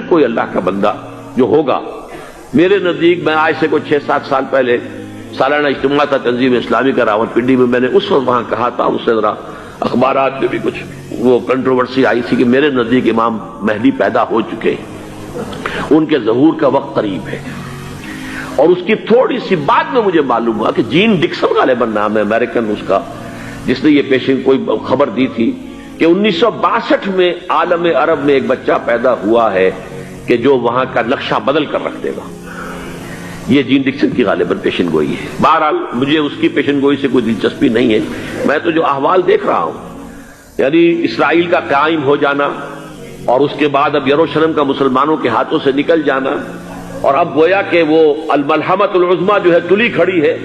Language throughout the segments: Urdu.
کوئی اللہ کا بندہ جو ہوگا، میرے نزدیک، میں آج سے کوئی 6-7 سال پہلے سالانہ اجتماع تھا تنظیم اسلامی کا راولپنڈی میں، میں نے اس وقت وہاں کہا تھا، اس سے ذرا اخبارات میں بھی کچھ وہ کنٹروورسی آئی تھی کہ میرے نزدیک امام مہدی پیدا ہو چکے ہیں، ان کے ظہور کا وقت قریب ہے۔ اور اس کی تھوڑی سی بعد میں مجھے معلوم ہوا کہ جین ڈکسن غالباً نام ہے امریکن اس کا، جس نے یہ پیشن کوئی خبر دی تھی کہ 1962 میں عالم عرب میں ایک بچہ پیدا ہوا ہے کہ جو وہاں کا نقشہ بدل کر رکھ دے گا۔ یہ جین ڈکسن کی غالباً پیشن گوئی ہے۔ بہرحال مجھے اس کی پیشن گوئی سے کوئی دلچسپی نہیں ہے، میں تو جو احوال دیکھ رہا ہوں، یعنی اسرائیل کا قائم ہو جانا اور اس کے بعد اب یروشلم کا مسلمانوں کے ہاتھوں سے نکل جانا، اور اب گویا کہ وہ الملحمۃ العظمیٰ جو ہے تلی کھڑی ہے،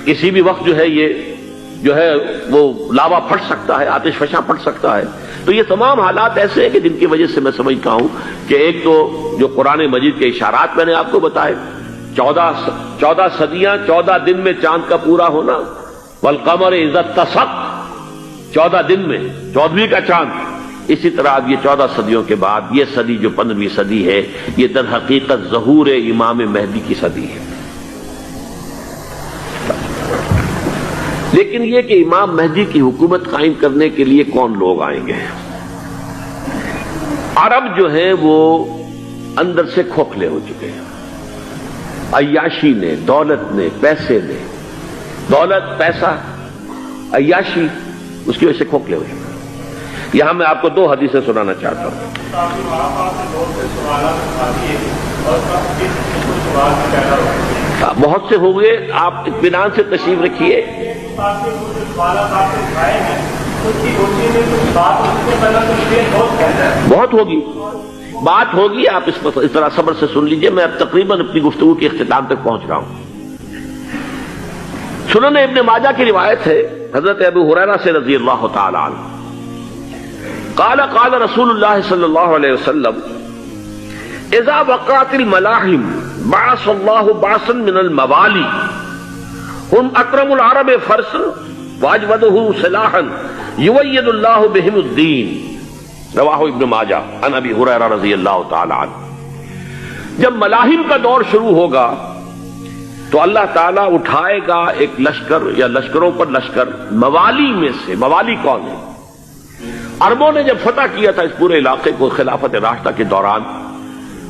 کسی بھی وقت جو ہے یہ جو ہے وہ لاوا پھٹ سکتا ہے، آتش فشاں پھٹ سکتا ہے۔ تو یہ تمام حالات ایسے ہیں کہ جن کی وجہ سے میں سمجھتا ہوں کہ ایک تو جو قرآن مجید کے اشارات میں نے آپ کو بتائے، 14 صدیاں 14 دن میں چاند کا پورا ہونا، والقمر اذا اتسق، 14 دن میں 14ویں کا چاند۔ اسی طرح اب یہ 14 صدیوں کے بعد یہ صدی جو 15ویں صدی ہے، یہ در حقیقت ظہور امام مہدی کی صدی ہے۔ لیکن یہ کہ امام مہدی کی حکومت قائم کرنے کے لیے کون لوگ آئیں گے؟ عرب جو ہیں وہ اندر سے کھوکھلے ہو چکے ہیں، عیاشی نے، دولت نے، پیسے نے، دولت، پیسہ، عیاشی، اس کی وجہ سے کھوکھلے ہو چکے ہیں۔ یہاں میں آپ کو 2 حدیثیں سنانا چاہتا ہوں۔ بہت سے ہو گئے، آپ اطمینان سے تشریف رکھیے۔ بہت ہوگی، بات ہوگی، آپ اس طرح صبر سے سن لیجئے۔ میں اب تقریباً اپنی گفتگو کے اختتام تک پہنچ رہا ہوں۔ سنن ابن ماجہ کی روایت ہے حضرت ابو ہریرہ سے رضی اللہ تعالی عنہ، قال قال رسول اللہ صلی اللہ علیہ وسلم اذا وقعت الملاحم بعث اللہ بعثا من الموالی هم اکرم العرب فرسا واجودہ سلاحا یوید اللہ بہم الدین، رواہ ابن ماجہ عن ابی ہریرہ رضی اللہ تعالی عنہ۔ جب ملاحم کا دور شروع ہوگا تو اللہ تعالیٰ اٹھائے گا ایک لشکر یا لشکروں پر لشکر موالی میں سے۔ موالی کون ہے؟ عربوں نے جب فتح کیا تھا اس پورے علاقے کو خلافت راشدہ کے دوران،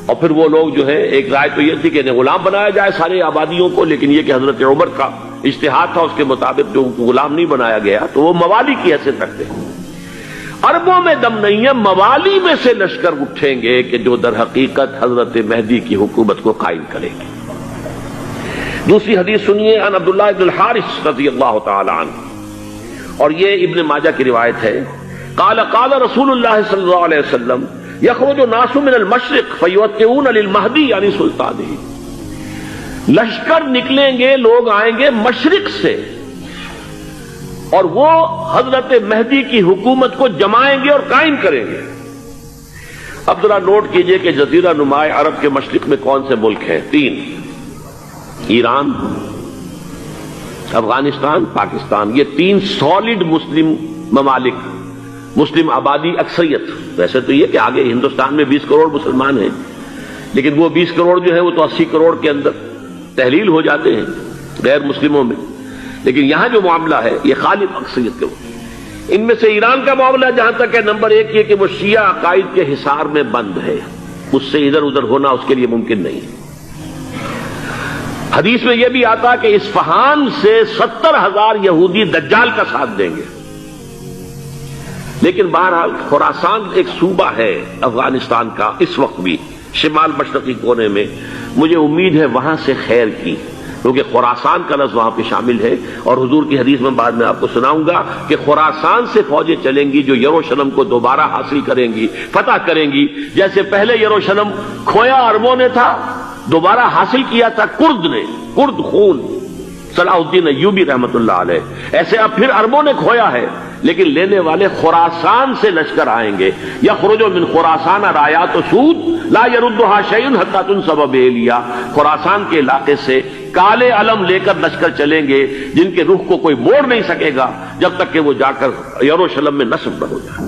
اور پھر وہ لوگ جو ہے، ایک رائے تو یہ تھی کہ انہیں غلام بنایا جائے سارے آبادیوں کو، لیکن یہ کہ حضرت عمر کا اجتہاد تھا، اس کے مطابق جو غلام نہیں بنایا گیا تو وہ موالی کی حیثیت رکھتے ہیں۔ عربوں میں دم نہیں ہے، موالی میں سے لشکر اٹھیں گے کہ جو در حقیقت حضرت مہدی کی حکومت کو قائم کریں گے۔ دوسری حدیث سنیے، عن عبداللہ بن الحارث رضی اللہ تعالی عنہ، اور یہ ابن ماجہ کی روایت ہے، قال قال رسول اللہ صلی اللہ علیہ وسلم یخرج الناس من المشرق فیوطئون للمہدی یعنی سلطانہ، لشکر نکلیں گے، لوگ آئیں گے مشرق سے، اور وہ حضرت مہدی کی حکومت کو جمائیں گے اور قائم کریں گے۔ اب ذرا نوٹ کیجئے کہ جزیرہ نما عرب کے مشرق میں کون سے ملک ہیں؟ 3، ایران، افغانستان، پاکستان۔ یہ 3 سالڈ مسلم ممالک، مسلم آبادی اکثریت۔ ویسے تو یہ کہ آگے ہندوستان میں 20 کروڑ مسلمان ہیں، لیکن وہ 20 کروڑ جو ہے وہ تو 80 کروڑ کے اندر تحلیل ہو جاتے ہیں غیر مسلموں میں، لیکن یہاں جو معاملہ ہے یہ غالب اکثریت کے۔ ان میں سے ایران کا معاملہ جہاں تک ہے، نمبر 1 یہ کہ وہ شیعہ عقائد کے حصار میں بند ہے، اس سے ادھر ادھر ہونا اس کے لیے ممکن نہیں ہے۔ حدیث میں یہ بھی آتا کہ اصفہان سے 70,000 یہودی دجال کا ساتھ دیں گے۔ لیکن بہرحال خراسان ایک صوبہ ہے افغانستان کا اس وقت بھی شمال مشرقی کونے میں، مجھے امید ہے وہاں سے خیر کی، کیونکہ خراسان کا لفظ وہاں پہ شامل ہے، اور حضور کی حدیث میں بعد میں آپ کو سناؤں گا کہ خراسان سے فوجیں چلیں گی جو یروشلم کو دوبارہ حاصل کریں گی، فتح کریں گی۔ جیسے پہلے یروشلم کھویا عربوں نے تھا، دوبارہ حاصل کیا تھا کرد نے، کرد خون صلاح الدین ایوبی رحمت اللہ علیہ، ایسے اب پھر عربوں نے کھویا ہے، لیکن لینے والے خراسان سے لشکر آئیں گے۔ یخرج من خراسان رایات سود لا یردھا شیء حتی تنصب بإیلیا، خراسان کے علاقے سے کالے علم لے کر لشکر چلیں گے جن کے رخ کو کوئی موڑ نہیں سکے گا جب تک کہ وہ جا کر یروشلم میں نصب نہ ہو جائے۔